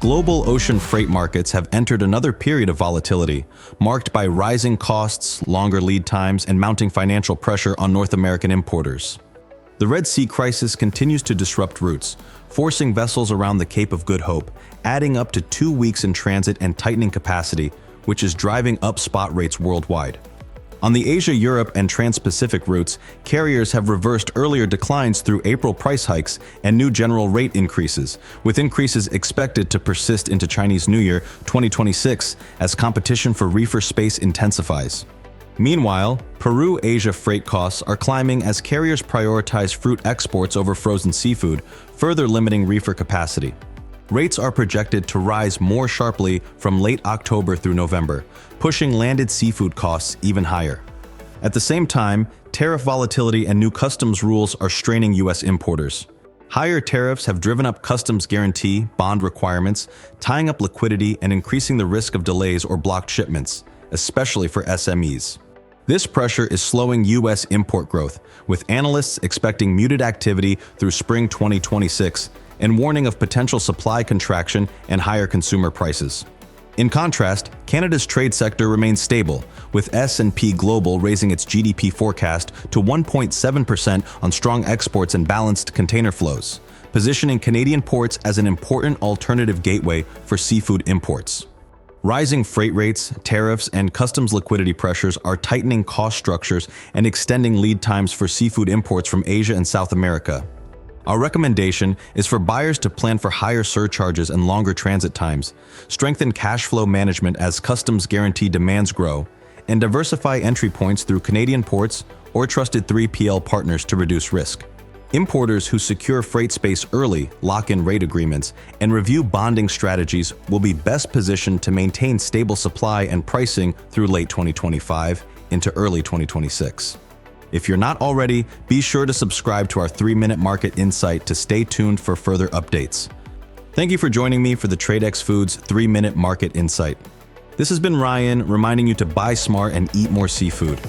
Global ocean freight markets have entered another period of volatility, marked by rising costs, longer lead times, and mounting financial pressure on North American importers. The Red Sea crisis continues to disrupt routes, forcing vessels around the Cape of Good Hope, adding up to 2 weeks in transit and tightening capacity, which is driving up spot rates worldwide. On the Asia-Europe and Trans-Pacific routes, carriers have reversed earlier declines through April price hikes and new general rate increases, with increases expected to persist into Chinese New Year 2026 as competition for reefer space intensifies. Meanwhile, Peru-Asia freight costs are climbing as carriers prioritize fruit exports over frozen seafood, further limiting reefer capacity. Rates are projected to rise more sharply from late October through November, pushing landed seafood costs even higher. At the same time, tariff volatility and new customs rules are straining U.S. importers. Higher tariffs have driven up customs guarantee, bond requirements, tying up liquidity and increasing the risk of delays or blocked shipments, especially for SMEs. This pressure is slowing U.S. import growth, with analysts expecting muted activity through spring 2026 and warning of potential supply contraction and higher consumer prices. In contrast, Canada's trade sector remains stable, with S&P Global raising its GDP forecast to 1.7% on strong exports and balanced container flows, positioning Canadian ports as an important alternative gateway for seafood imports. Rising freight rates, tariffs, and customs liquidity pressures are tightening cost structures and extending lead times for seafood imports from Asia and South America. Our recommendation is for buyers to plan for higher surcharges and longer transit times, strengthen cash flow management as customs guarantee demands grow, and diversify entry points through Canadian ports or trusted 3PL partners to reduce risk. Importers who secure freight space early, lock in rate agreements, and review bonding strategies will be best positioned to maintain stable supply and pricing through late 2025 into early 2026. If you're not already, be sure to subscribe to our 3-Minute Market Insight to stay tuned for further updates. Thank you for joining me for the Tradex Foods 3-Minute Market Insight. This has been Ryan, reminding you to buy smart and eat more seafood.